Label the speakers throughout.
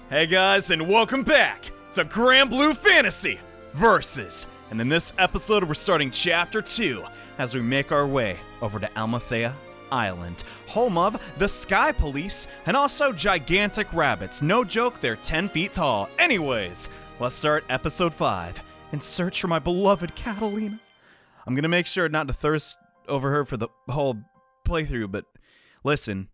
Speaker 1: Hey guys, and welcome back to Granblue Fantasy Versus. And in this episode, we're starting Chapter 2 as we make our way over to Amalthea Island, home of the Sky Police and also gigantic rabbits. No joke, they're 10 feet tall. Anyways, let's start Episode 5 and search for my beloved Katalina. I'm gonna make sure not to thirst over her for the whole playthrough, but listen,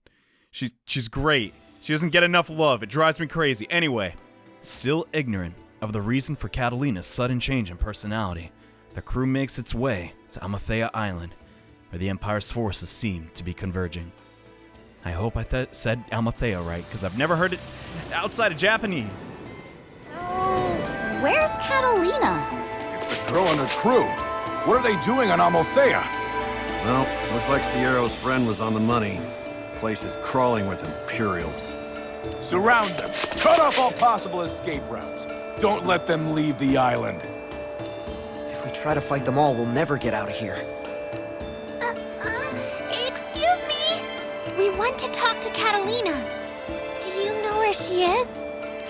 Speaker 1: she's great. She doesn't get enough love. It drives me crazy. Anyway, still ignorant of the reason for Katalina's sudden change in personality, the crew makes its way to Amalthea Island, where the Empire's forces seem to be converging. I hope I said Amalthea right, because I've never heard it outside of Japanese.
Speaker 2: Oh, where's Katalina?
Speaker 3: It's the girl and her crew. What are they doing on Amalthea?
Speaker 4: Well, looks like Sierra's friend was on the money. The place is crawling with Imperials.
Speaker 3: Surround them. Cut off all possible escape routes. Don't let them leave the island.
Speaker 5: If we try to fight them all, we'll never get out of here.
Speaker 2: Excuse me? We want to talk to Katalina. Do you know where she is?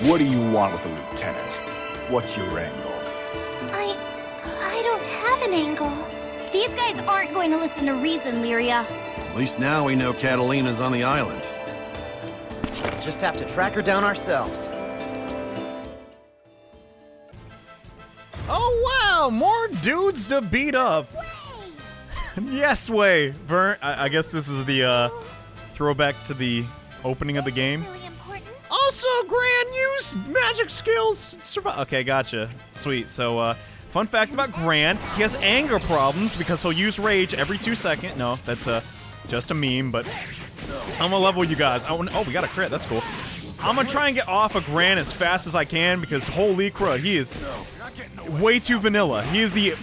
Speaker 3: What do you want with the lieutenant? What's your angle?
Speaker 2: I don't have an angle.
Speaker 6: These guys aren't going to listen to reason, Lyria.
Speaker 4: At least now we know Catalina's on the island.
Speaker 5: Just have to track her down ourselves.
Speaker 1: Oh wow, more dudes to beat up. Yes, way. Vern, I guess this is the throwback to the opening of the game.
Speaker 2: Really important?
Speaker 1: Also, Gran used magic skills to survive. Okay, gotcha. Sweet. So, fun fact about Gran, he has anger problems because he'll use rage every 2 seconds. No, that's just a meme, but I'm gonna level you guys. Oh, we got a crit. That's cool. I'm gonna try and get off of Gran as fast as I can because holy crud, he is way too vanilla. He is the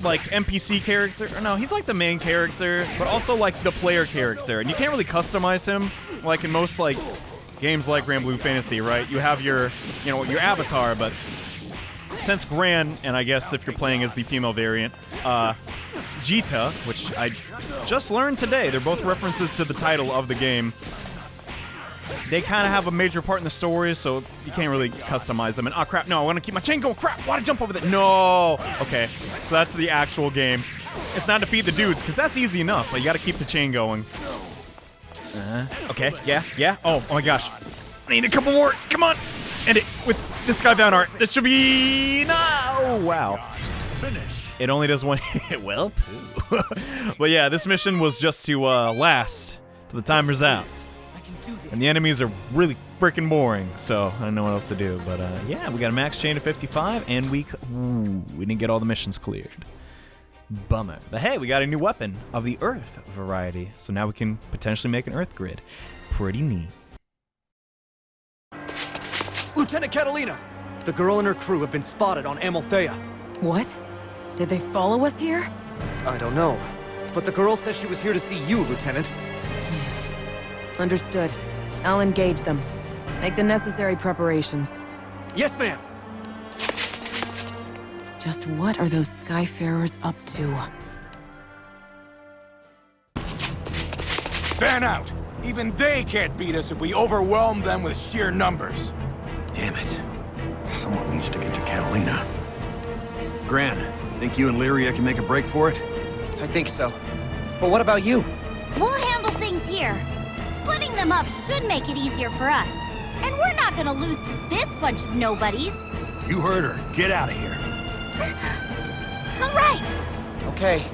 Speaker 1: like NPC character. No, he's like the main character, but also like the player character, and you can't really customize him like in most like games like Granblue Fantasy, right? You have your, you know, your avatar, but since Gran, and I guess if you're playing as the female variant, Jita, which I just learned today, they're both references to the title of the game. They kind of have a major part in the story, so you can't really customize them. And oh crap, no, I want to keep my chain going. Crap, why'd I jump over that? No. Okay, so that's the actual game. It's not defeat the dudes, because that's easy enough, but you got to keep the chain going. Okay, yeah. Oh my gosh. I need a couple more. Come on. End it with this guy down art. This should be... No! Wow. It only does one hit. Well, poo. But yeah, this mission was just to last till the timer's out. And the enemies are really freaking boring, so I don't know what else to do. But yeah, we got a max chain of 55, and we didn't get all the missions cleared. Bummer. But hey, we got a new weapon of the Earth variety, so now we can potentially make an Earth grid. Pretty neat.
Speaker 5: Lieutenant Katalina! The girl and her crew have been spotted on Amalthea.
Speaker 7: What? Did they follow us here?
Speaker 5: I don't know, but the girl says she was here to see you, Lieutenant.
Speaker 7: Understood. I'll engage them. Make the necessary preparations.
Speaker 5: Yes, ma'am!
Speaker 7: Just what are those Skyfarers up to?
Speaker 3: Fan out! Even they can't beat us if we overwhelm them with sheer numbers.
Speaker 4: Damn it. Someone needs to get to Catalina. Gran, think you and Lyria can make a break for it?
Speaker 5: I think so. But what about you?
Speaker 6: We'll handle things here. Splitting them up should make it easier for us. And we're not gonna lose to this bunch of nobodies.
Speaker 4: You heard her. Get out of here.
Speaker 6: All right.
Speaker 5: Okay,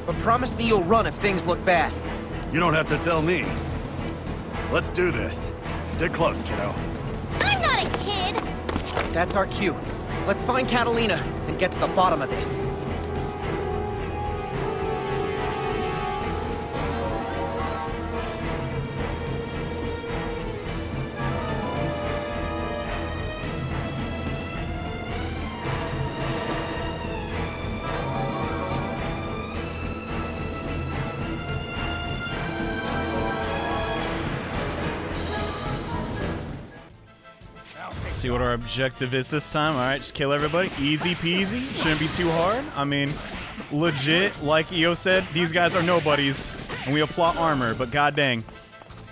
Speaker 5: but promise me you'll run if things look bad.
Speaker 4: You don't have to tell me. Let's do this. Stick close, kiddo.
Speaker 6: I'm not a kid.
Speaker 5: That's our cue. Let's find Katalina and get to the bottom of this.
Speaker 1: See what our objective is this time. All right, just kill everybody. Easy peasy. Shouldn't be too hard. I mean, legit, like EO said, these guys are nobodies, and we have plot armor, but god dang,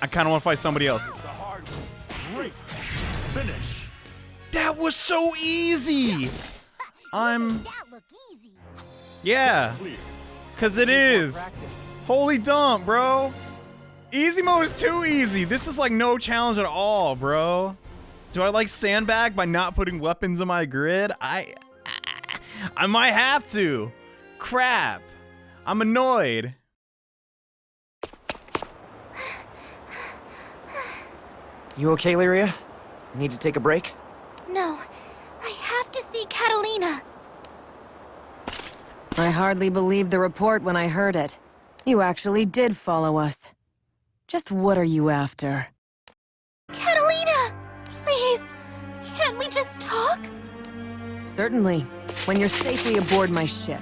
Speaker 1: I kind of want to fight somebody else. That was so easy! I'm...
Speaker 2: That look easy.
Speaker 1: Yeah. Because it is. Holy dump, bro. Easy mode is too easy. This is like no challenge at all, bro. Do I like sandbag by not putting weapons in my grid? I might have to. Crap. I'm annoyed.
Speaker 5: You okay, Lyria? Need to take a break?
Speaker 2: No, I have to see Katalina.
Speaker 7: I hardly believed the report when I heard it. You actually did follow us. Just what are you after?
Speaker 2: Katalina! Please, can't we just talk?
Speaker 7: Certainly, when you're safely aboard my ship.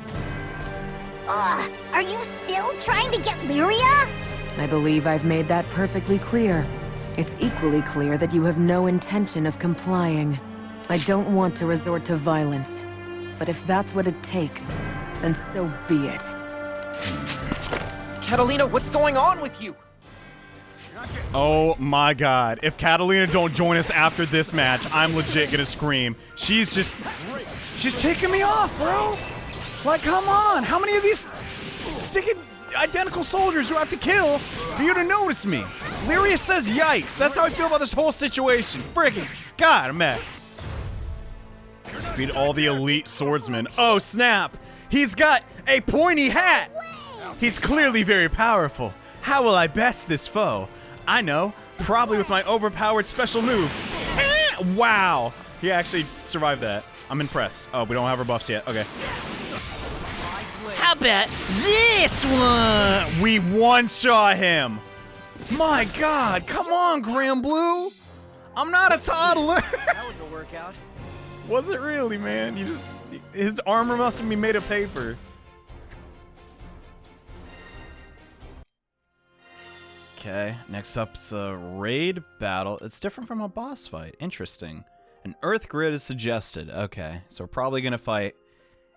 Speaker 2: Ugh, are you still trying to get Lyria?
Speaker 7: I believe I've made that perfectly clear. It's equally clear that you have no intention of complying. I don't want to resort to violence. But if that's what it takes, then so be it.
Speaker 5: Katalina, what's going on with you?
Speaker 1: Oh my god. If Katalina don't join us after this match, I'm legit gonna scream. She's taking me off, bro. Like, come on. How many of these sticking identical soldiers do I have to kill for you to notice me? Lyria says yikes. That's how I feel about this whole situation. Friggin' God, I'm mad. Defeat all the elite swordsmen. Oh, snap. He's got a pointy hat. He's clearly very powerful. How will I best this foe? I know. Probably with my overpowered special move. Wow. He actually survived that. I'm impressed. Oh, we don't have our buffs yet. Okay. How about this one? We one-shot him. My God, come on, Granblue. I'm not a toddler.
Speaker 5: That was a workout.
Speaker 1: Was it really, man? His armor must have been made of paper. Okay, next up's a raid battle. It's different from a boss fight. Interesting. An earth grid is suggested. Okay, so we're probably gonna fight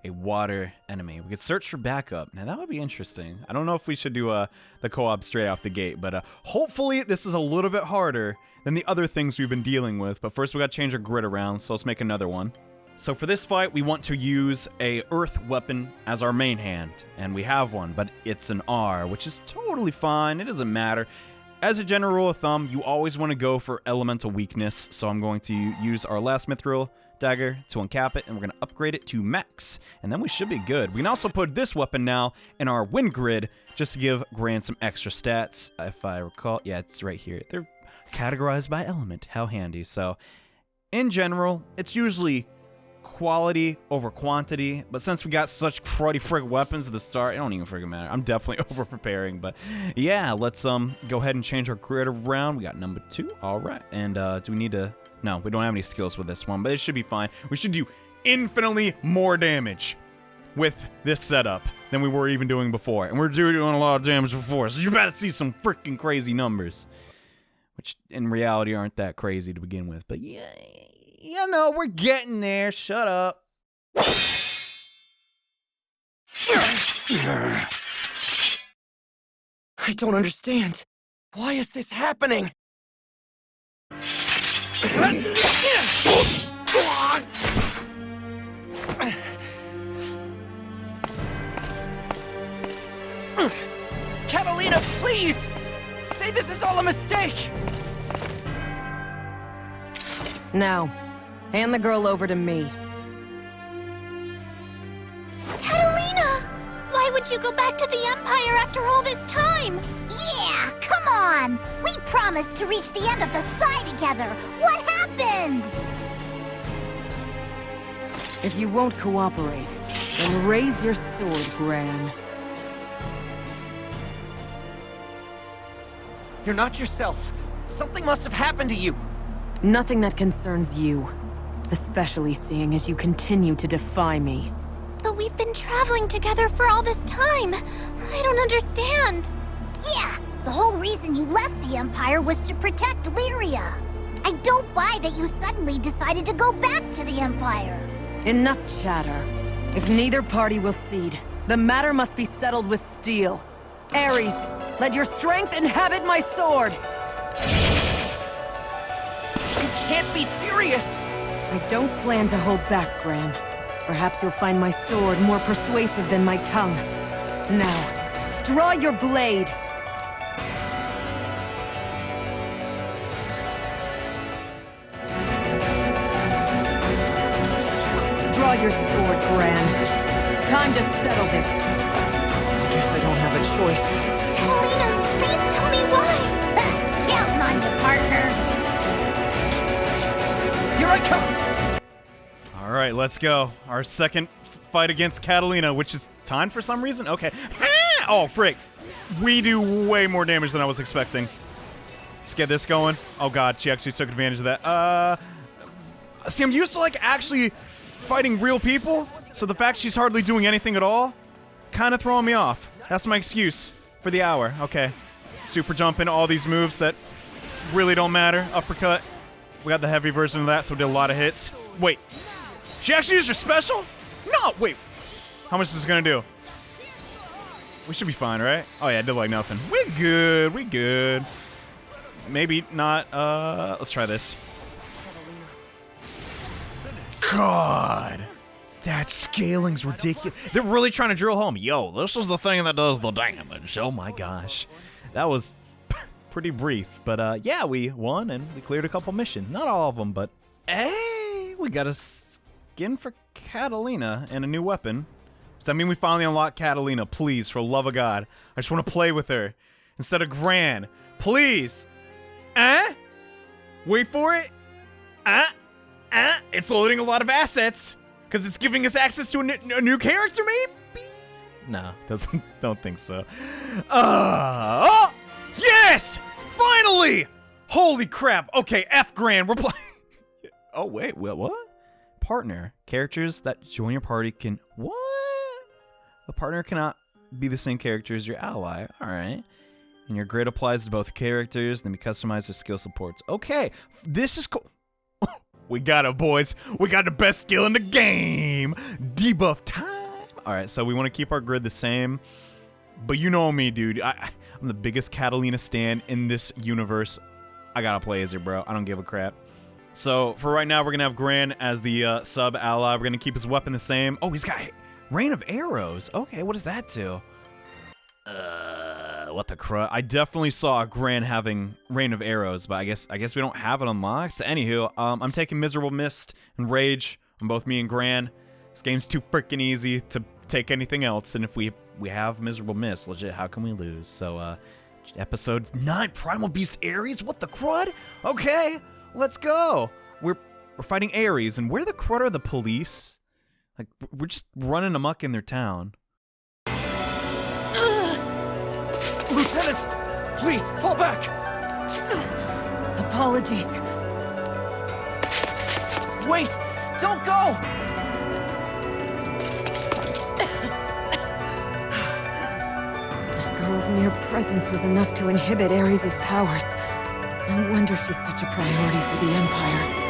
Speaker 1: a water enemy. We could search for backup. Now that would be interesting. I don't know if we should do the co-op straight off the gate, but hopefully this is a little bit harder than the other things we've been dealing with. But first we gotta change our grid around, so let's make another one. So for this fight, we want to use a earth weapon as our main hand, and we have one, but it's an R, which is totally fine. It doesn't matter. As a general rule of thumb, you always want to go for elemental weakness, so I'm going to use our last mithril dagger to uncap it, and we're going to upgrade it to max, and then we should be good. We can also put this weapon now in our wind grid, just to give Gran some extra stats, if I recall. Yeah, it's right here. They're categorized by element. How handy. So, in general, it's usually quality over quantity, but since we got such cruddy frig weapons at the start, it don't even friggin' matter. I'm definitely over preparing, but yeah, let's go ahead and change our grid around. We got number 2. All right, and do we need to? No, we don't have any skills with this one, but it should be fine. We should do infinitely more damage with this setup than we were even doing before, and we're doing a lot of damage before, so you're about to see some freaking crazy numbers, which in reality aren't that crazy to begin with, but yeah. You know, we're getting there. Shut up.
Speaker 5: I don't understand. Why is this happening? Katalina, please! Say this is all a mistake!
Speaker 7: Now, hand the girl over to me.
Speaker 2: Catalina! Why would you go back to the Empire after all this time? Yeah, come on! We promised to reach the end of the sky together! What happened?
Speaker 7: If you won't cooperate, then raise your sword, Gran.
Speaker 5: You're not yourself. Something must have happened to you.
Speaker 7: Nothing that concerns you. Especially seeing as you continue to defy me.
Speaker 2: But we've been traveling together for all this time. I don't understand. Yeah, the whole reason you left the Empire was to protect Lyria. I don't buy that you suddenly decided to go back to the Empire.
Speaker 7: Enough chatter. If neither party will cede, the matter must be settled with steel. Ares, let your strength inhabit my sword!
Speaker 5: You can't be serious!
Speaker 7: I don't plan to hold back, Gran. Perhaps you'll find my sword more persuasive than my tongue. Now, draw your blade! Draw your sword, Gran. Time to settle this.
Speaker 5: I guess I don't have a choice.
Speaker 2: Katalina, please tell me why. Counting on you, partner.
Speaker 5: Here I come!
Speaker 1: All right, let's go. Our second fight against Katalina, which is timed for some reason? Okay. Oh, frick. We do way more damage than I was expecting. Let's get this going. Oh, God, she actually took advantage of that. See, I'm used to, like, actually fighting real people, so the fact she's hardly doing anything at all, kind of throwing me off. That's my excuse for the hour. Okay. Super jump into all these moves that really don't matter. Uppercut. We got the heavy version of that, so we did a lot of hits. Wait. She actually used her special? No, wait. How much is this gonna do? We should be fine, right? Oh yeah, I did like nothing. We good, we good. Maybe not, let's try this. God. That scaling's ridiculous. They're really trying to drill home. Yo, this is the thing that does the damage. Oh my gosh. That was pretty brief. But yeah, we won and we cleared a couple missions. Not all of them, but hey, we got a skin for Katalina and a new weapon. Does that mean we finally unlock Katalina? Please, for the love of God. I just want to play with her instead of Gran. Please. Wait for it. It's loading a lot of assets because it's giving us access to a new character, maybe? No, don't think so. Oh, yes! Finally! Holy crap. Okay, F Gran, we're playing. Oh, wait, what? Partner. Characters that join your party can... What? A partner cannot be the same character as your ally. All right. And your grid applies to both characters, then we customize their skill supports. Okay, this is cool. We got it, boys. We got the best skill in the game. Debuff time. All right, so we want to keep our grid the same. But you know me, dude. I'm the biggest Katalina stan in this universe. I gotta play as her, bro. I don't give a crap. So for right now, we're gonna have Gran as the sub ally. We're gonna keep his weapon the same. Oh, he's got Rain of Arrows. Okay, what does that do? What the crud? I definitely saw Gran having Rain of Arrows, but I guess we don't have it unlocked. Anywho, I'm taking Miserable Mist and Rage on both me and Gran. This game's too freaking easy to take anything else, and if we have Miserable Mist, legit, how can we lose? So, episode 9, Primal Beast Ares. What the crud? Okay, let's go. We're fighting Ares, and where the crud are the police? Like, we're just running amok in their town.
Speaker 5: Lieutenant, please, fall back!
Speaker 7: Apologies.
Speaker 5: Wait! Don't go!
Speaker 7: That girl's mere presence was enough to inhibit Ares' powers. No wonder she's such a priority for the Empire.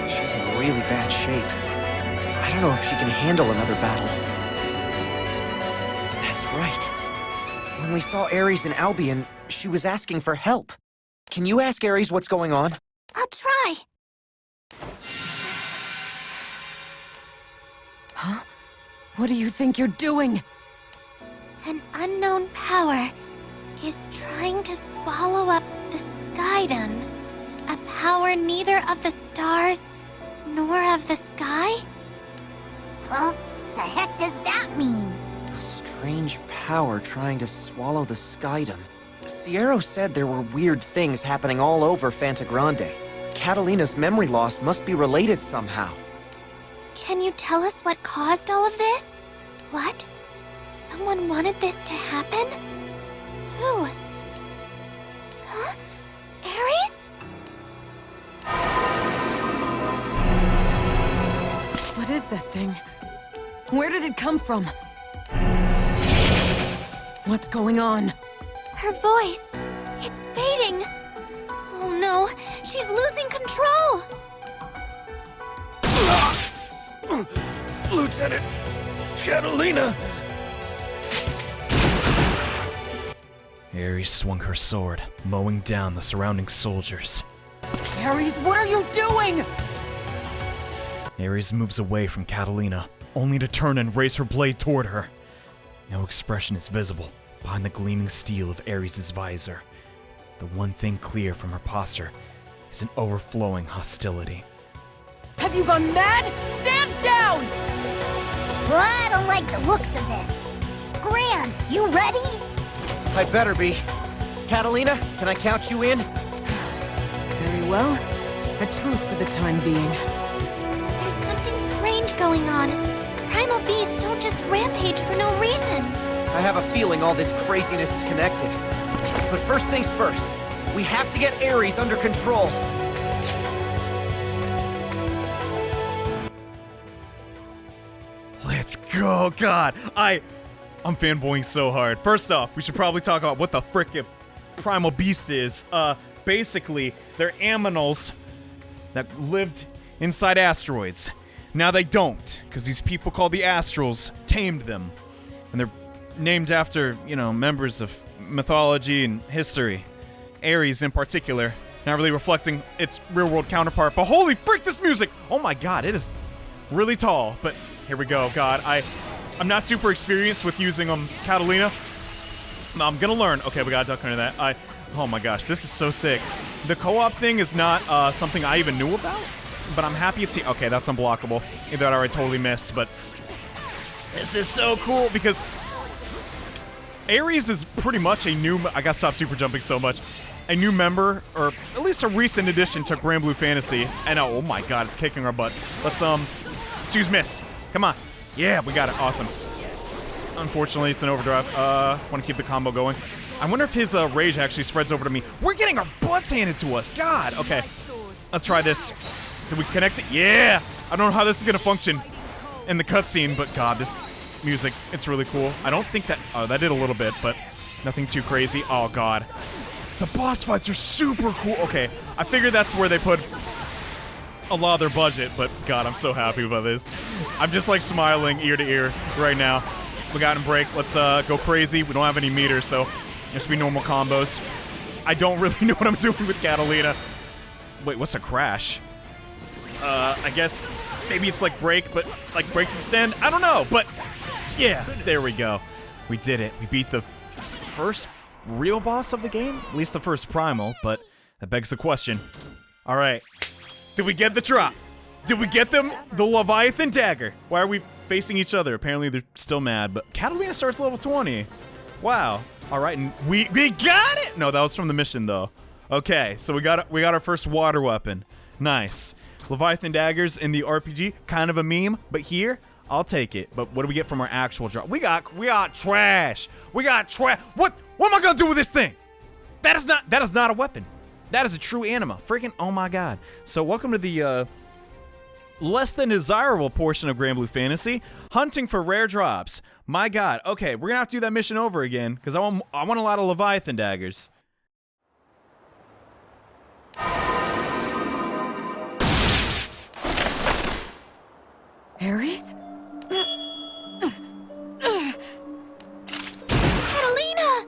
Speaker 5: She's in really bad shape. I don't know if she can handle another battle. That's right. When we saw Ares in Albion, she was asking for help. Can you ask Ares what's going on?
Speaker 2: I'll try.
Speaker 7: Huh? What do you think you're doing?
Speaker 2: An unknown power is trying to swallow up the Skydom. A power neither of the stars nor of the sky? Huh? The heck does that mean?
Speaker 5: A strange power trying to swallow the Skydom. Sierra said there were weird things happening all over Fantagrande. Katalina's memory loss must be related somehow.
Speaker 2: Can you tell us what caused all of this? What? Someone wanted this to happen? Who? Huh? Ares?
Speaker 7: What is that thing? Where did it come from? What's going on?
Speaker 2: Her voice. It's fading. Oh no, she's losing control.
Speaker 5: Lieutenant Katalina!
Speaker 1: Ares swung her sword, mowing down the surrounding soldiers.
Speaker 7: Ares, what are you doing?
Speaker 1: Ares moves away from Katalina, only to turn and raise her blade toward her. No expression is visible behind the gleaming steel of Ares' visor. The one thing clear from her posture is an overflowing hostility.
Speaker 7: Have you gone mad? Stand down!
Speaker 2: Well, I don't like the looks of this. Gran, you ready?
Speaker 5: I better be. Katalina, can I count you in?
Speaker 7: Very well. A truce for the time being.
Speaker 2: There's something strange going on. Primal beasts don't just rampage for no reason.
Speaker 5: I have a feeling all this craziness is connected. But first things first, we have to get Ares under control.
Speaker 1: Let's go, God! I'm fanboying so hard. First off, we should probably talk about what the frickin' Primal Beast is. Basically, they're aminals that lived inside asteroids. Now they don't, because these people called the Astrals tamed them. And they're named after, members of mythology and history. Ares in particular, not really reflecting its real-world counterpart, but holy frick, this music! Oh my God, it is really tall, but here we go. God, I'm not super experienced with using Katalina. I'm gonna learn. Okay, we gotta duck under that. Oh my gosh, this is so sick. The co-op thing is not something I even knew about, but I'm happy it's here. Okay, that's unblockable. That I already totally missed, but this is so cool because Ares is pretty much a new. I gotta stop super jumping so much. A new member, or at least a recent addition to Granblue Fantasy. And oh my God, it's kicking our butts. Let's use Mist. Come on. Yeah, we got it. Awesome. Unfortunately, it's an overdrive. Want to keep the combo going. I wonder if his rage actually spreads over to me. We're getting our butts handed to us. God. Okay. Let's try this. Did we connect it? Yeah. I don't know how this is going to function in the cutscene, but God, this music, it's really cool. I don't think that... Oh, that did a little bit, but nothing too crazy. Oh, God. The boss fights are super cool. Okay. I figured that's where they put a lot of their budget, but God, I'm so happy about this. I'm just like smiling ear to ear right now. We got him break. Let's go crazy. We don't have any meters, so this will be normal combos. I don't really know what I'm doing with Katalina. Wait, what's a crash? I guess maybe it's like break, but like break extend. I don't know, but yeah, there we go. We did it. We beat the first real boss of the game, at least the first primal, but that begs the question. All right. Did we get the drop? Did we get them the Leviathan dagger? Why are we facing each other? Apparently they're still mad, but Katalina starts level 20. Wow. All right, and we got it. No, that was from the mission though. Okay, so we got our first water weapon. Nice. Leviathan daggers in the RPG, kind of a meme, but here I'll take it. But what do we get from our actual drop? We got trash. We got trash. What am I gonna do with this thing? That is not a weapon. That is a true anima. Freaking, oh my God. So welcome to the less than desirable portion of Granblue Fantasy, hunting for rare drops. My God. Okay, we're gonna have to do that mission over again because I want a lot of Leviathan daggers.
Speaker 7: Ares?
Speaker 2: Katalina!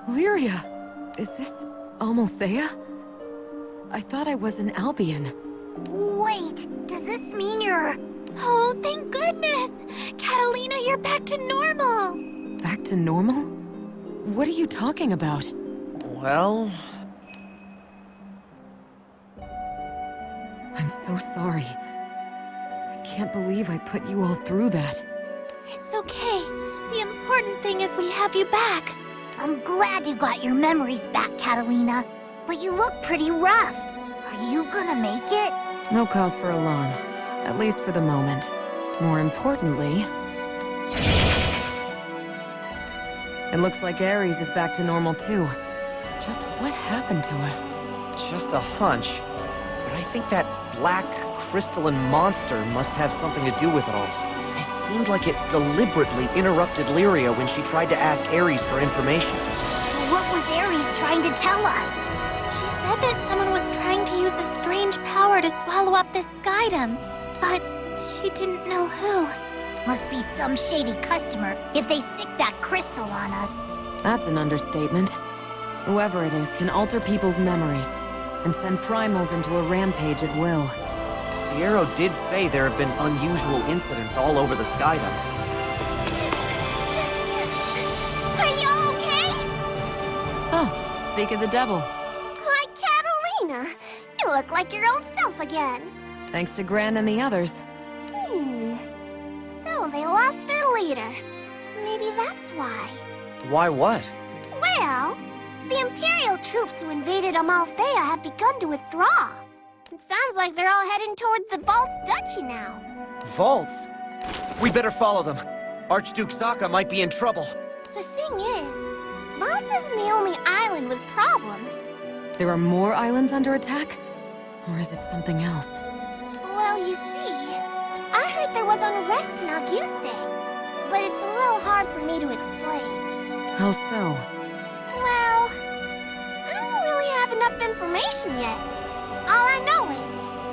Speaker 7: Lyria, is this Amalthea? I thought I was an Albion.
Speaker 2: Wait, does this mean you're...
Speaker 6: Oh, thank goodness! Katalina, you're back to normal!
Speaker 7: Back to normal? What are you talking about?
Speaker 5: Well...
Speaker 7: I'm so sorry. I can't believe I put you all through that.
Speaker 6: It's okay. The important thing is we have you back.
Speaker 2: I'm glad you got your memories back, Katalina. But you look pretty rough. Are you gonna make it?
Speaker 7: No cause for alarm. At least for the moment. More importantly... It looks like Ares is back to normal too. Just what happened to us?
Speaker 5: Just a hunch. But I think that black crystalline monster must have something to do with it all. It seemed like it deliberately interrupted Lyria when she tried to ask Ares for information.
Speaker 2: What was Ares trying to tell us?
Speaker 6: She said that someone was trying to use a strange power
Speaker 2: power to swallow up this Skydom, but she didn't know who. Must be some shady customer if they sick that crystal on us.
Speaker 7: That's an understatement. Whoever it is can alter people's memories and send primals into a rampage at will.
Speaker 5: Sierra did say there have been unusual incidents all over the Skydom.
Speaker 2: Are you okay?
Speaker 7: Oh, speak of the devil.
Speaker 2: Why, Katalina, you look like your old self again.
Speaker 7: Thanks to Gran and the others.
Speaker 2: So they lost their leader. Maybe that's why.
Speaker 5: Why what?
Speaker 2: Well, the Imperial troops who invaded Amalthea have begun to withdraw. It sounds like they're all heading toward the Vault's duchy now.
Speaker 5: Vaults? We better follow them. Archduke Sokka might be in trouble.
Speaker 2: The thing is, Vaults isn't the only island with problems.
Speaker 7: There are more islands under attack? Or is it something else?
Speaker 2: Well, you see, I heard there was unrest in Auguste, but it's a little hard for me to explain.
Speaker 7: How so?
Speaker 2: Well, I don't really have enough information yet. All I know is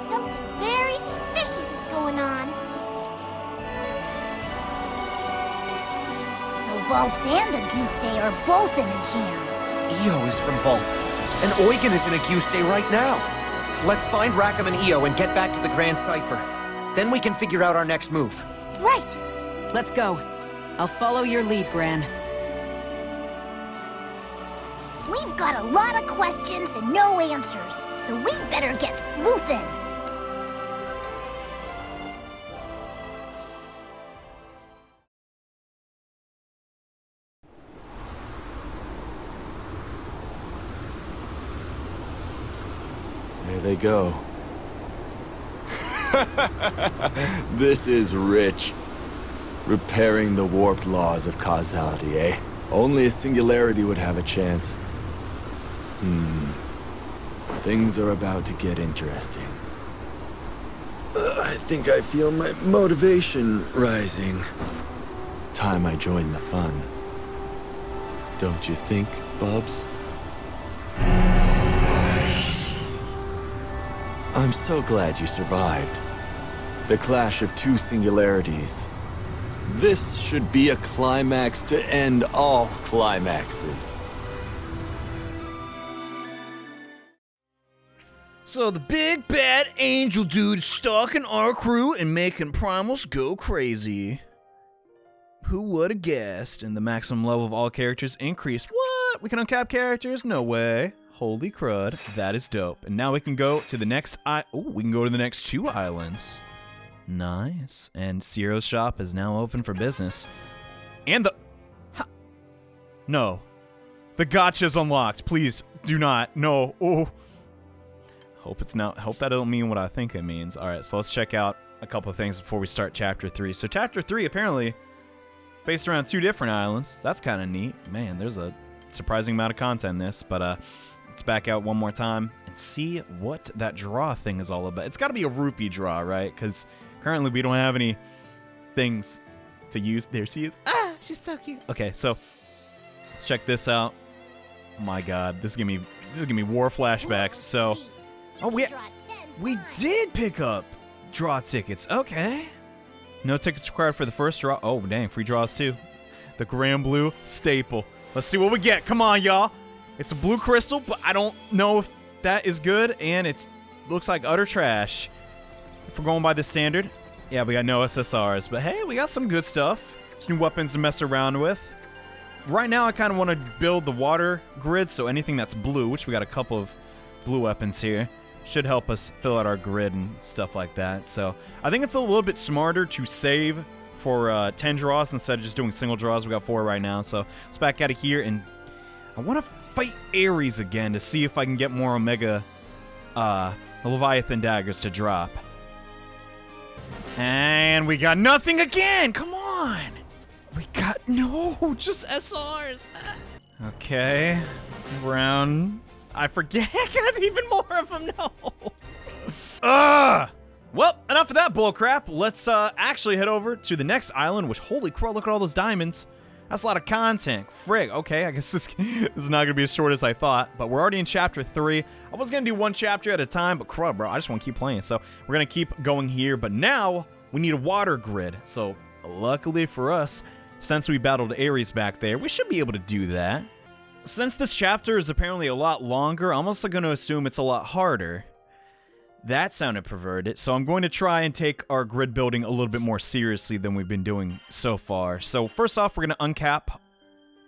Speaker 2: something very suspicious is going on. So Vaults and Auguste are both in a jam.
Speaker 5: Io is from Vaults, and Eugen is in Auguste right now. Let's find Rackham and Io and get back to the Grand Cipher. Then we can figure out our next move.
Speaker 2: Right.
Speaker 7: Let's go. I'll follow your lead, Gran.
Speaker 2: We've got a lot of questions and no answers, so we better get sleuthing.
Speaker 8: There they go. This is rich. Repairing the warped laws of causality, eh? Only a singularity would have a chance. Things are about to get interesting. I think I feel my motivation rising. Time I join the fun. Don't you think, Bubs? I'm so glad you survived. The clash of two singularities. This should be a climax to end all climaxes.
Speaker 1: So the big bad angel dude is stalking our crew and making primals go crazy. Who would have guessed? And the maximum level of all characters increased. What? We can uncap characters? No way. Holy crud. That is dope. And now we can go to the next we can go to the next two islands. Nice. And Sierra's shop is now open for business. And no. The gotcha's unlocked. Please do not. No. Oh. Hope that don't mean what I think it means. All right, so let's check out a couple of things before we start Chapter 3. So Chapter 3, apparently, based around two different islands. That's kind of neat. Man, there's a surprising amount of content in this. But let's back out one more time and see what that draw thing is all about. It's got to be a rupee draw, right? Because currently we don't have any things to use. There she is. Ah, she's so cute. Okay, so let's check this out. Oh my God, this is gonna be war flashbacks. So. Oh, we did pick up draw tickets. Okay. No tickets required for the first draw. Oh, dang. Free draws, too. The Granblue staple. Let's see what we get. Come on, y'all. It's a blue crystal, but I don't know if that is good, and it looks like utter trash. If we're going by the standard, yeah, we got no SSRs, but hey, we got some good stuff. Some new weapons to mess around with. Right now, I kind of want to build the water grid, so anything that's blue, which we got a couple of blue weapons here, should help us fill out our grid and stuff like that. So I think it's a little bit smarter to save for 10 draws instead of just doing single draws. We got 4 right now. So let's back out of here, and I want to fight Ares again to see if I can get more Omega Leviathan daggers to drop. And we got nothing again. Come on. We got just SRs. Okay. Round. I forget. I got even more of them. No. Well, enough of that bullcrap. Let's actually head over to the next island, which, holy crow, look at all those diamonds. That's a lot of content. Frig. Okay, I guess this is not going to be as short as I thought, but we're already in Chapter 3. I was going to do one chapter at a time, but crud, bro. I just want to keep playing. So we're going to keep going here, but now we need a water grid. So luckily for us, since we battled Ares back there, we should be able to do that. Since this chapter is apparently a lot longer, I'm also going to assume it's a lot harder. That sounded perverted, so I'm going to try and take our grid building a little bit more seriously than we've been doing so far. So first off, we're going to uncap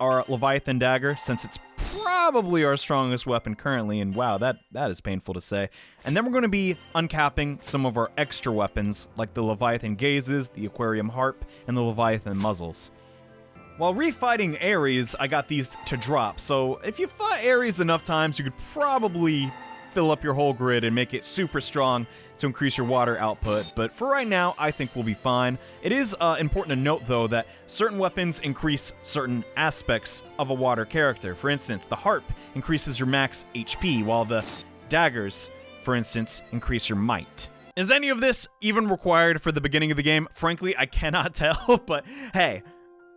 Speaker 1: our Leviathan dagger, since it's probably our strongest weapon currently, and wow, that is painful to say. And then we're going to be uncapping some of our extra weapons, like the Leviathan gazes, the aquarium harp, and the Leviathan muzzles. While refighting Ares, I got these to drop, so if you fought Ares enough times, you could probably fill up your whole grid and make it super strong to increase your water output, but for right now, I think we'll be fine. It is important to note, though, that certain weapons increase certain aspects of a water character. For instance, the harp increases your max HP, while the daggers, for instance, increase your might. Is any of this even required for the beginning of the game? Frankly, I cannot tell, but hey,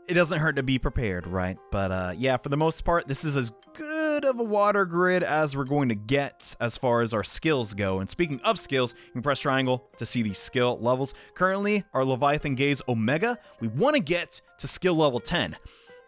Speaker 1: it doesn't hurt to be prepared, right? But yeah, for the most part, this is as good of a water grid as we're going to get as far as our skills go. And speaking of skills, you can press triangle to see these skill levels. Currently, our Leviathan Gaze Omega, we want to get to skill level 10.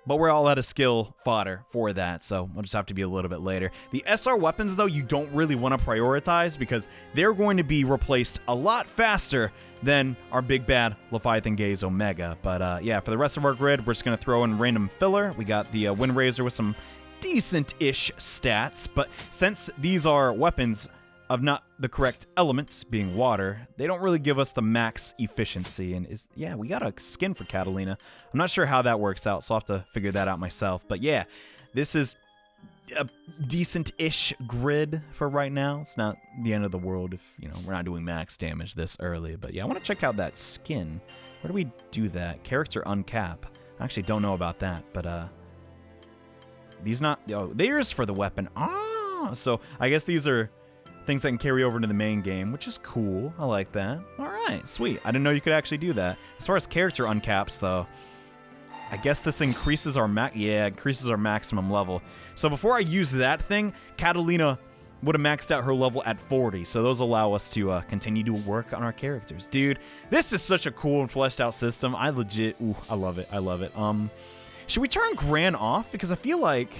Speaker 1: But we're all out of skill fodder for that, so we'll just have to be a little bit later. The SR weapons, though, you don't really want to prioritize because they're going to be replaced a lot faster than our big bad Leviathan Gaze Omega. But yeah, for the rest of our grid, we're just going to throw in random filler. We got the Wind Razor with some decent-ish stats, but since these are weapons of not the correct elements, being water, they don't really give us the max efficiency. And yeah, we got a skin for Katalina. I'm not sure how that works out, so I'll have to figure that out myself. But yeah, this is a decent-ish grid for right now. It's not the end of the world if, you know, we're not doing max damage this early. But yeah, I want to check out that skin. Where do we do that? Character uncap. I actually don't know about that, but these not... Oh, there's for the weapon. Ah, so I guess these are things that can carry over into the main game, which is cool. I like that. All right, sweet. I didn't know you could actually do that. As far as character uncaps, though, I guess this increases our increases our maximum level. So before I use that thing, Katalina would have maxed out her level at 40. So those allow us to continue to work on our characters. Dude, this is such a cool and fleshed out system. I legit, ooh, I love it. I love it. Should we turn Gran off? Because I feel like,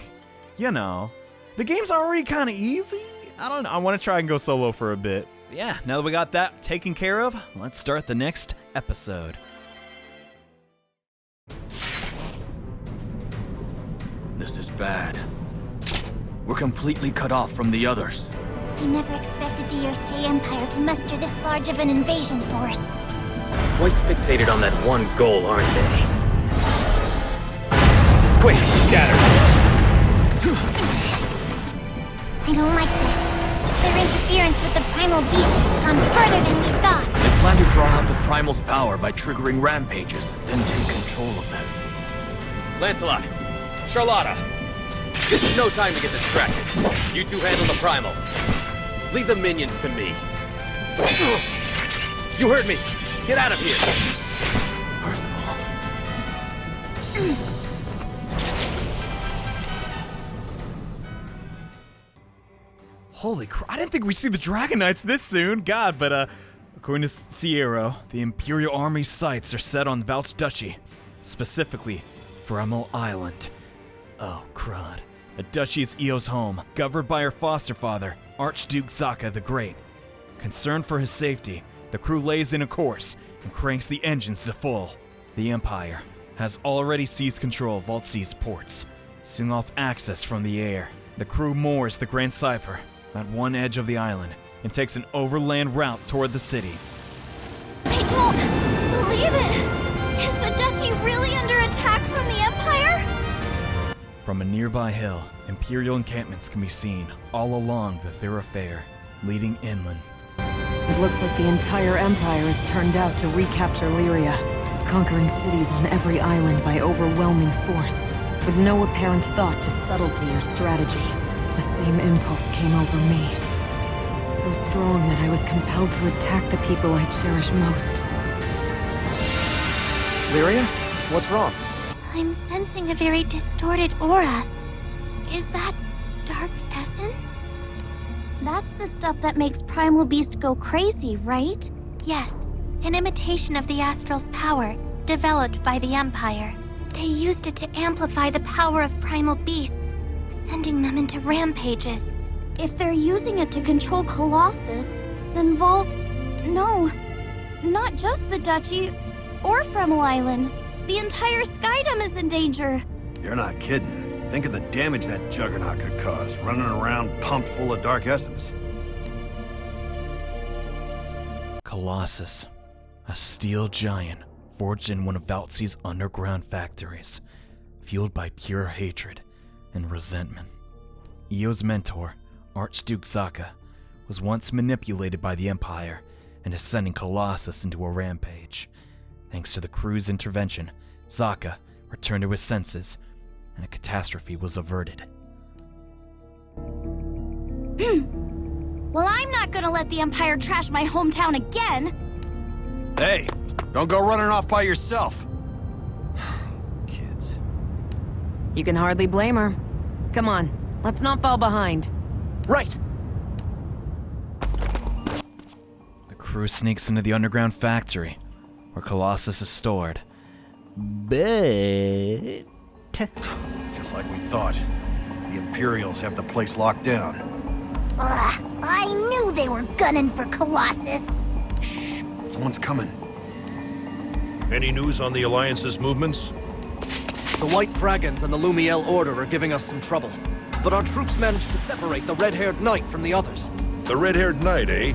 Speaker 1: you know, the game's already kind of easy. I don't know. I want to try and go solo for a bit. But yeah, now that we got that taken care of, let's start the next episode.
Speaker 3: This is bad. We're completely cut off from the others.
Speaker 2: We never expected the Yerste Empire to muster this large of an invasion force.
Speaker 5: Quite fixated on that one goal, aren't they? Quick, scatter!
Speaker 2: I don't like this. Their interference with the Primal Beast has gone further than we thought.
Speaker 3: They plan to draw out the Primal's power by triggering rampages, then take control of them.
Speaker 5: Lancelot! Charlotta! This is no time to get distracted. You two handle the Primal. Leave the minions to me. You heard me! Get out of here!
Speaker 3: First of all...
Speaker 1: Holy crap, I didn't think we'd see the Dragon Knights this soon. God, but according to Sierra, the Imperial Army's sights are set on Valch Duchy, specifically Fremel Island. Oh, crud. The duchy is Eo's home, governed by her foster father, Archduke Zaka the Great. Concerned for his safety, the crew lays in a course and cranks the engines to full. The Empire has already seized control of Valtzi's ports, sealing off access from the air. The crew moors the Grand Cipher at one edge of the island and takes an overland route toward the city.
Speaker 6: I don't believe it! Is the duchy really under attack from the Empire?
Speaker 1: From a nearby hill, Imperial encampments can be seen all along the thoroughfare leading inland.
Speaker 7: It looks like the entire Empire is turned out to recapture Lyria, conquering cities on every island by overwhelming force, with no apparent thought to subtlety or strategy. The same impulse came over me. So strong that I was compelled to attack the people I cherish most.
Speaker 5: Lyria? What's wrong?
Speaker 2: I'm sensing a very distorted aura. Is that dark essence?
Speaker 6: That's the stuff that makes Primal Beast go crazy, right?
Speaker 2: Yes, an imitation of the astral's power, developed by the Empire. They used it to amplify the power of primal beasts, sending them into rampages.
Speaker 6: If they're using it to control Colossus, then Vault's... No, not just the Duchy or Fremel Island. The entire Skydom is in danger.
Speaker 4: You're not kidding. Think of the damage that juggernaut could cause, running around pumped full of dark essence.
Speaker 1: Colossus, a steel giant forged in one of Valtzi's underground factories, fueled by pure hatred and resentment. Io's mentor, Archduke Zaka, was once manipulated by the Empire and is sending Colossus into a rampage. Thanks to the crew's intervention, Zaka returned to his senses, and a catastrophe was averted.
Speaker 6: Well, I'm not gonna let the Empire trash my hometown again!
Speaker 4: Hey, don't go running off by yourself. Kids.
Speaker 7: You can hardly blame her. Come on, let's not fall behind.
Speaker 5: Right!
Speaker 1: The crew sneaks into the underground factory, where Colossus is stored. But...
Speaker 4: Just like we thought. The Imperials have the place locked down.
Speaker 2: Ugh, I knew they were gunning for Colossus.
Speaker 4: Shh, someone's coming.
Speaker 9: Any news on the Alliance's movements?
Speaker 5: The White Dragons and the Lumiel Order are giving us some trouble. But our troops managed to separate the red-haired knight from the others.
Speaker 9: The red-haired knight, eh?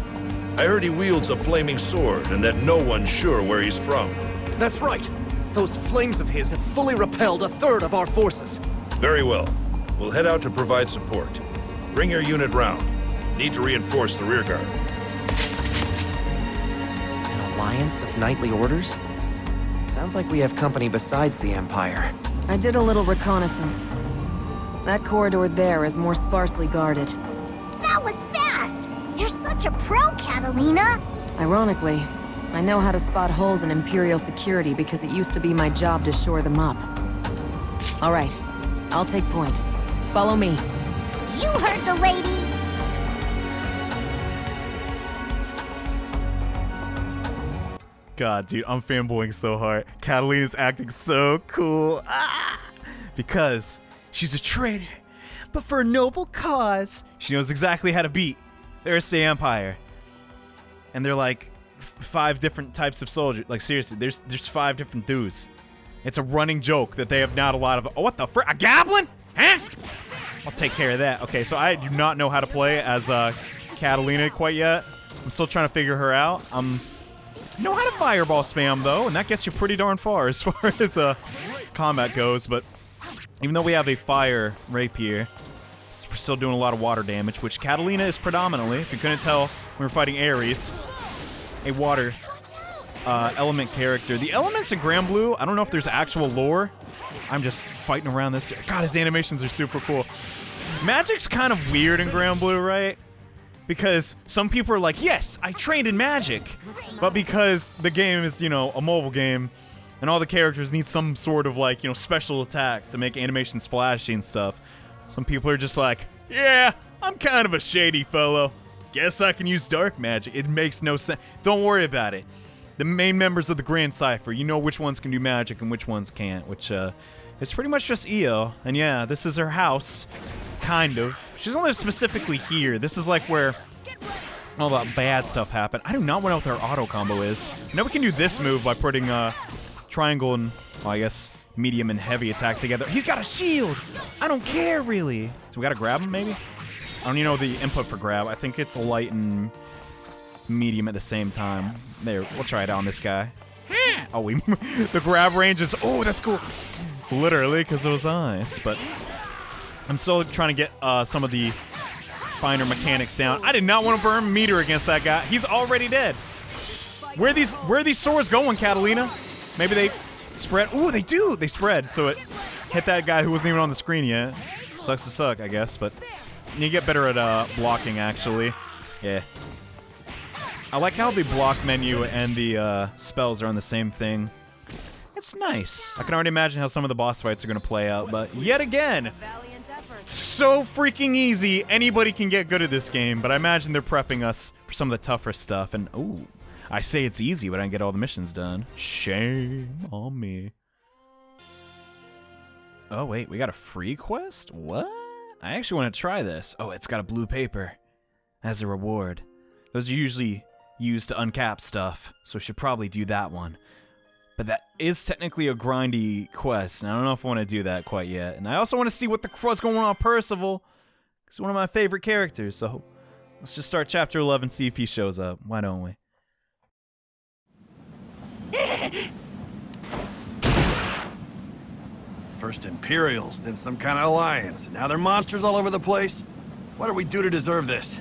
Speaker 9: I heard he wields a flaming sword and that no one's sure where he's from.
Speaker 5: That's right. Those flames of his have fully repelled a third of our forces.
Speaker 9: Very well. We'll head out to provide support. Bring your unit round. Need to reinforce the rearguard.
Speaker 5: An alliance of knightly orders? Sounds like we have company besides the Empire.
Speaker 7: I did a little reconnaissance. That corridor there is more sparsely guarded.
Speaker 2: That was fast! You're such a pro, Katalina!
Speaker 7: Ironically, I know how to spot holes in Imperial security because it used to be my job to shore them up. All right, I'll take point. Follow me.
Speaker 2: You heard the lady!
Speaker 1: God, dude, I'm fanboying so hard. Catalina's acting so cool. Because she's a traitor, but for a noble cause. She knows exactly how to beat the Earthsea Empire. And they're like 5 different types of soldiers. Like, seriously, there's 5 different dudes. It's a running joke that they have not a lot of... Oh, what the frick? A goblin? Huh? I'll take care of that. Okay, so I do not know how to play as Katalina quite yet. I'm still trying to figure her out. You know how to fireball spam, though, and that gets you pretty darn far as far as combat goes. But even though we have a fire rapier, we're still doing a lot of water damage, which Katalina is predominantly, if you couldn't tell when we were fighting Ares, a water element character. The elements in Granblue, I don't know if there's actual lore. I'm just fighting around this. God, his animations are super cool. Magic's kind of weird in Granblue, right? Because some people are like, yes, I trained in magic. But because the game is, you know, a mobile game, and all the characters need some sort of, like, you know, special attack to make animations flashy and stuff, some people are just like, yeah, I'm kind of a shady fellow. Guess I can use dark magic. It makes no sense. Don't worry about it. The main members of the Grand Cypher, you know which ones can do magic and which ones can't, which is pretty much just Io. And yeah, this is her house, kind of. She's only specifically here. This is like where all that bad stuff happened. I do not know what her auto combo is. I know we can do this move by putting triangle and, well, I guess, medium and heavy attack together. He's got a shield! I don't care, really. So we gotta grab him, maybe? I don't even know the input for grab. I think it's light and medium at the same time. There, we'll try it out on this guy. Oh, the grab range is... Oh, that's cool. Literally, because of his eyes. But I'm still trying to get some of the finer mechanics down. I did not want to burn meter against that guy. He's already dead. Where are these swords going, Katalina? Maybe they spread. Ooh, they do. They spread. So it hit that guy who wasn't even on the screen yet. Sucks to suck, I guess. But you get better at blocking, actually. Yeah. I like how the block menu and the spells are on the same thing. It's nice. I can already imagine how some of the boss fights are going to play out, but yet again, so freaking easy. Anybody can get good at this game, but I imagine they're prepping us for some of the tougher stuff. And, ooh, I say it's easy, but I didn't get all the missions done. Shame on me. Oh, wait, we got a free quest? What? I actually want to try this. Oh, it's got a blue paper as a reward. Those are usually used to uncap stuff, so we should probably do that one. But that is technically a grindy quest, and I don't know if I want to do that quite yet. And I also want to see what's going on with Percival. He's one of my favorite characters, so let's just start Chapter 11, see if he shows up. Why don't we?
Speaker 4: First Imperials, then some kind of alliance, and now they're monsters all over the place? What do we do to deserve this?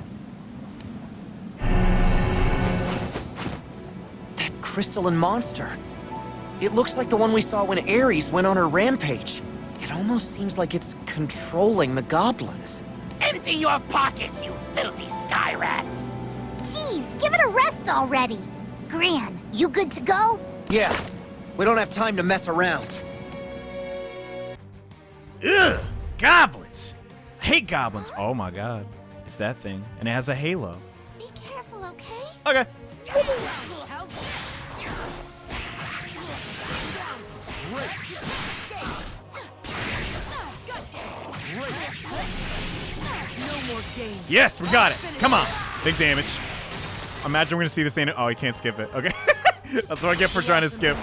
Speaker 5: That crystalline monster. It looks like the one we saw when Ares went on her rampage. It almost seems like it's controlling the goblins.
Speaker 10: Empty your pockets, you filthy sky rats!
Speaker 2: Jeez, give it a rest already. Gran, you good to go?
Speaker 5: Yeah, we don't have time to mess around.
Speaker 1: Ugh! Goblins! I hate goblins! Oh my god. It's that thing. And it has a halo.
Speaker 2: Be careful, okay?
Speaker 1: Okay. Yes, we got it! Come on! Big damage. Imagine we're gonna see this ain't it. Oh, you can't skip it. Okay. That's what I get for trying to skip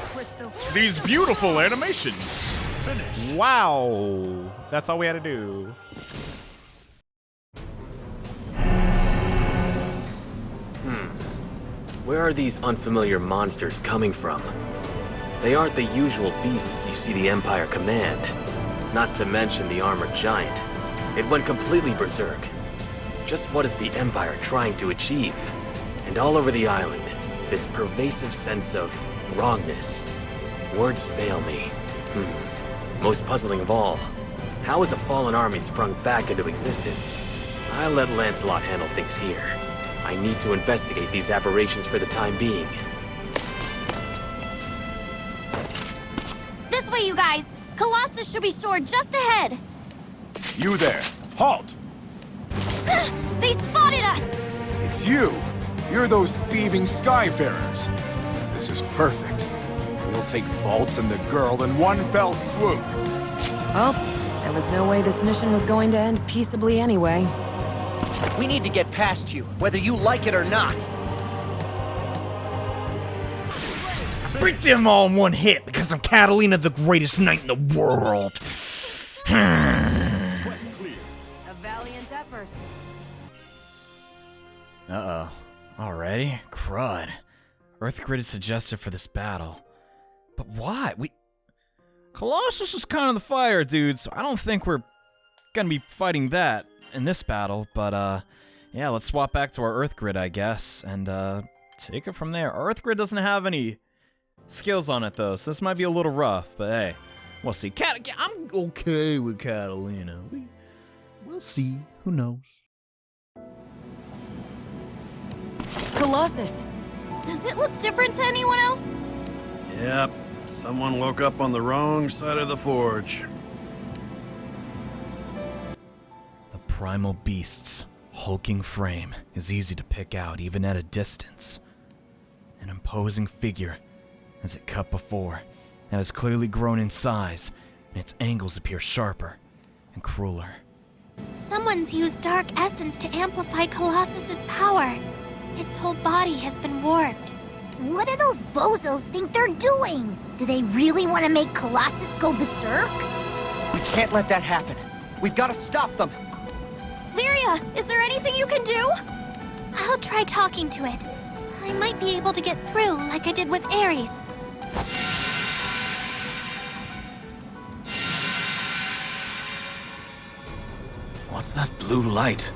Speaker 1: these beautiful animations. Wow. That's all we had to do.
Speaker 11: Where are these unfamiliar monsters coming from? They aren't the usual beasts you see the Empire command. Not to mention the armored giant. It went completely berserk. Just what is the Empire trying to achieve? And all over the island, this pervasive sense of wrongness. Words fail me. Most puzzling of all, how has a fallen army sprung back into existence? I'll let Lancelot handle things here. I need to investigate these aberrations for the time being.
Speaker 6: This way, you guys! Colossus should be stored just ahead!
Speaker 3: You there! Halt!
Speaker 6: They spotted us!
Speaker 3: It's you! You're those thieving Skyfarers. This is perfect. We'll take Vaults and the girl in one fell swoop.
Speaker 7: Well, there was no way this mission was going to end peaceably anyway.
Speaker 5: We need to get past you, whether you like it or not.
Speaker 1: Beat them all in one hit because I'm Katalina, the greatest knight in the world.
Speaker 7: A valiant effort.
Speaker 1: Uh-oh. Already? Crud. Earth grid is suggested for this battle. But why? Colossus is kind of the fire dude, so I don't think we're gonna be fighting that in this battle, but yeah, let's swap back to our Earth grid, I guess, and take it from there. Our Earth grid doesn't have any skills on it though, so this might be a little rough, but hey, we'll see. I'm okay with Katalina. We'll see. Who knows?
Speaker 7: Colossus!
Speaker 6: Does it look different to anyone else?
Speaker 4: Yep, someone woke up on the wrong side of the forge.
Speaker 1: The Primal Beast's hulking frame is easy to pick out even at a distance. An imposing figure, as it cut before, that has clearly grown in size, and its angles appear sharper and crueler.
Speaker 2: Someone's used dark essence to amplify Colossus's power. Its whole body has been warped. What do those bozos think they're doing? Do they really want to make Colossus go berserk?
Speaker 5: We can't let that happen. We've got to stop them.
Speaker 6: Lyria, is there anything you can do?
Speaker 2: I'll try talking to it. I might be able to get through like I did with Ares.
Speaker 11: What's that blue light?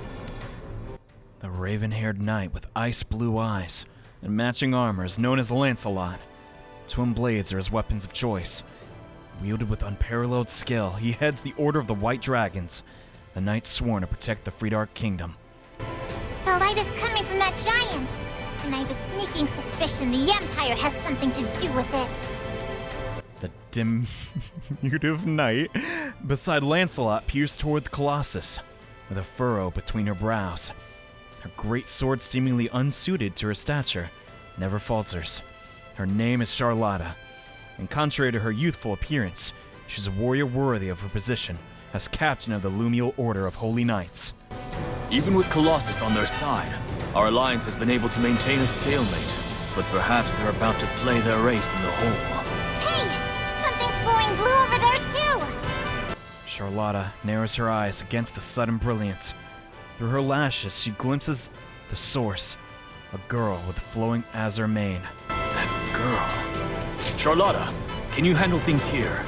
Speaker 1: The raven-haired knight with ice-blue eyes and matching armor is known as Lancelot. Twin blades are his weapons of choice. Wielded with unparalleled skill, he heads the Order of the White Dragons, the knight sworn to protect the Freedark Kingdom.
Speaker 2: The light is coming from that giant, and I have a sneaking suspicion the Empire has something to do with it.
Speaker 1: The diminutive knight beside Lancelot peers toward the Colossus, with a furrow between her brows. Her great sword, seemingly unsuited to her stature, never falters. Her name is Charlotta, and contrary to her youthful appearance, she's a warrior worthy of her position as captain of the Lumial Order of Holy Knights.
Speaker 12: Even with Colossus on their side, our alliance has been able to maintain a stalemate, but perhaps they're about to play their race in the hole.
Speaker 2: Hey! Something's glowing blue over there, too!
Speaker 1: Charlotta narrows her eyes against the sudden brilliance. Through her lashes, she glimpses the source, a girl with flowing azure mane.
Speaker 12: That girl. Charlotta, can you handle things here?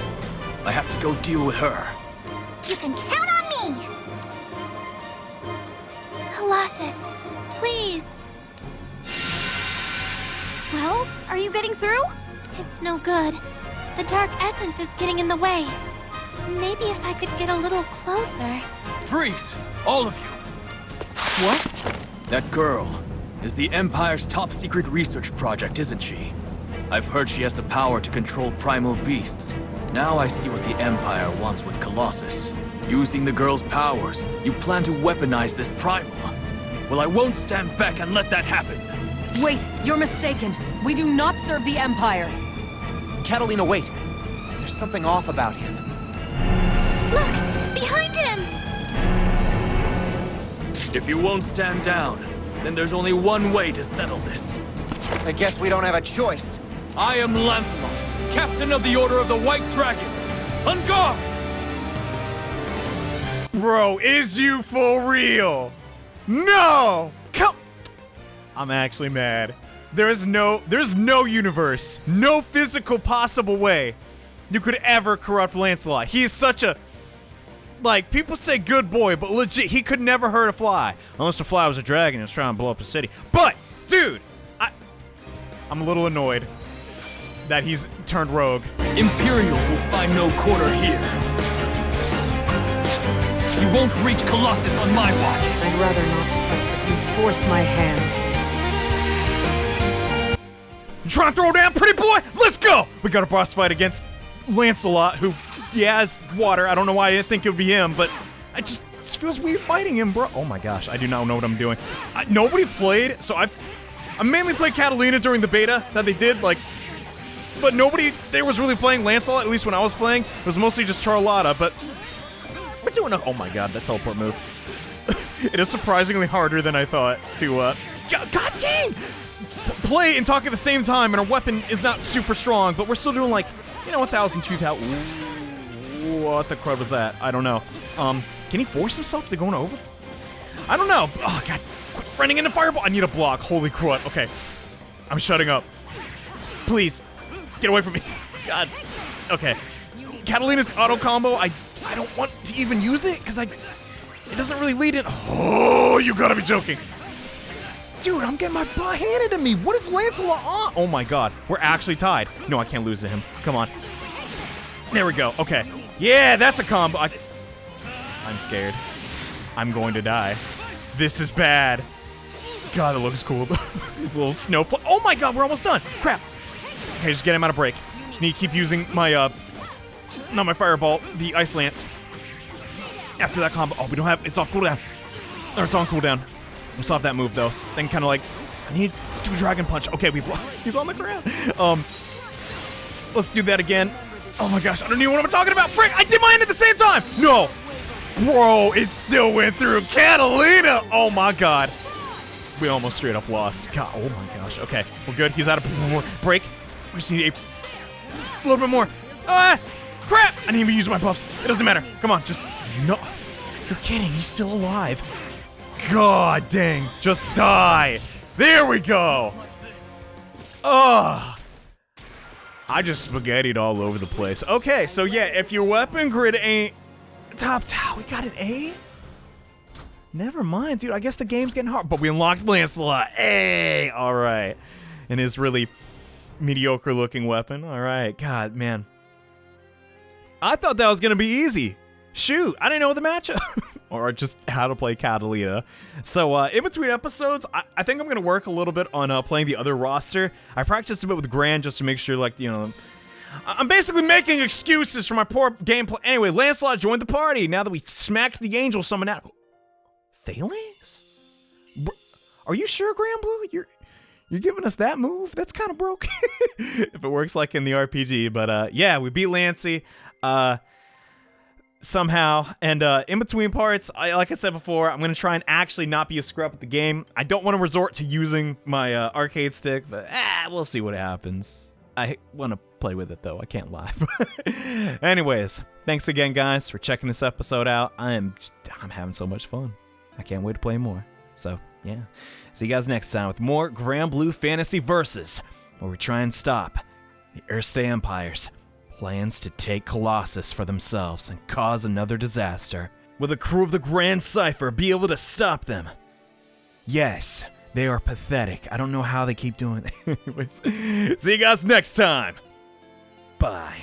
Speaker 12: I have to go deal with her.
Speaker 2: You can count on me! Colossus,
Speaker 6: Please. Well, are you getting through?
Speaker 2: it's no good. The dark essence is getting in the way. Maybe if I could get a little closer.
Speaker 12: Freeze! All of you!
Speaker 5: What?
Speaker 12: That girl is the Empire's top secret research project, isn't she? I've heard she has the power to control primal beasts. Now I see what the Empire wants with Colossus. Using the girl's powers, you plan to weaponize this primal. Well, I won't stand back and let that happen.
Speaker 7: Wait, you're mistaken. We do not serve the Empire.
Speaker 5: Katalina, wait. There's something off about him.
Speaker 2: Look! Behind him!
Speaker 12: If you won't stand down, then there's only one way to settle this.
Speaker 5: I guess we don't have a choice.
Speaker 12: I am Lancelot, Captain of the Order of the White Dragons. On guard!
Speaker 1: Bro, is you for real? No! Come. I'm actually mad. There's no universe, no physical possible way you could ever corrupt Lancelot. He is such a, like, people say good boy, but legit, he could never hurt a fly. Unless the fly was a dragon and was trying to blow up the city. But, dude, I'm a little annoyed that he's turned rogue.
Speaker 12: Imperials will find no quarter here. You won't reach Colossus on my watch.
Speaker 7: I'd rather not fight, but you forced my hand.
Speaker 1: You trying to throw down, pretty boy? Let's go! We got a boss fight against Lancelot, who, yeah, is water. I don't know why I didn't think it would be him, but it just feels weird fighting him, bro. Oh my gosh, I do not know what I'm doing. Nobody played, so I mainly played Katalina during the beta that they did, like, but nobody there was really playing Lancelot, at least when I was playing. It was mostly just Charlotta, but we're doing oh my god, that teleport move. It is surprisingly harder than I thought to, god dang! Play and talk at the same time, and our weapon is not super strong, but we're still doing, like, you know, 1,000, 2,000. What the crud was that? I don't know. Can he force himself to going over? I don't know. Oh, god. Quit running into fireball. I need a block. Holy crud. Okay. I'm shutting up. Please. Get away from me. God. Okay. Catalina's auto combo, I don't want to even use it, because it doesn't really lead in. Oh, you gotta be joking. Dude, I'm getting my butt handed to me. What is Lancelot on? Oh my god. We're actually tied. No, I can't lose to him. Come on. There we go. Okay. Yeah, that's a combo. I'm scared. I'm going to die. This is bad. God, it looks cool. It's a little snowflake. Oh my god, we're almost done. Crap. Okay, just get him out of break. Just need to keep using my, not my fireball, the Ice Lance. After that combo. Oh, we don't have, it's off cooldown. Or it's on cooldown. We still have that move, though. Then kind of like, I need to Dragon Punch. Okay, he's on the ground. Let's do that again. Oh my gosh, I don't even know what I'm talking about. Frick, I did mine at the same time. No. Bro, it still went through. Katalina. Oh my god. We almost straight up lost. God, oh my gosh. Okay, we're good. He's out of break. We just need a little bit more. Crap. I didn't even use my buffs. It doesn't matter. Come on, just, no. You're kidding. He's still alive. God dang, just die. There we go. Ugh. I just spaghettied all over the place. Okay, so yeah, if your weapon grid ain't top, we got an A? Never mind, dude. I guess the game's getting hard. But we unlocked Lancelot. Hey! All right. And his really mediocre looking weapon. All right. God, man. I thought that was going to be easy. Shoot, I didn't know the matchup. Or just how to play Katalina. So, in between episodes, I think I'm going to work a little bit on playing the other roster. I practiced a bit with Gran just to make sure, like, you know, I'm basically making excuses for my poor gameplay. Anyway, Lancelot joined the party now that we smacked the angel summon out. Phalanx? Are you sure, Granblue? You're giving us that move? That's kind of broke. If it works like in the RPG. But yeah, we beat Lancey somehow. And in between parts, like I said before, I'm going to try and actually not be a scrub at the game. I don't want to resort to using my arcade stick, but we'll see what happens. I want to play with it, though. I can't lie. Anyways, thanks again, guys, for checking this episode out. I'm having so much fun. I can't wait to play more. So, yeah. See you guys next time with more Granblue Fantasy Versus, where we try and stop the Erste Empire's plans to take Colossus for themselves and cause another disaster. Will the crew of the Grand Cypher be able to stop them? Yes, they are pathetic. I don't know how they keep doing it. Anyways, see you guys next time. Bye.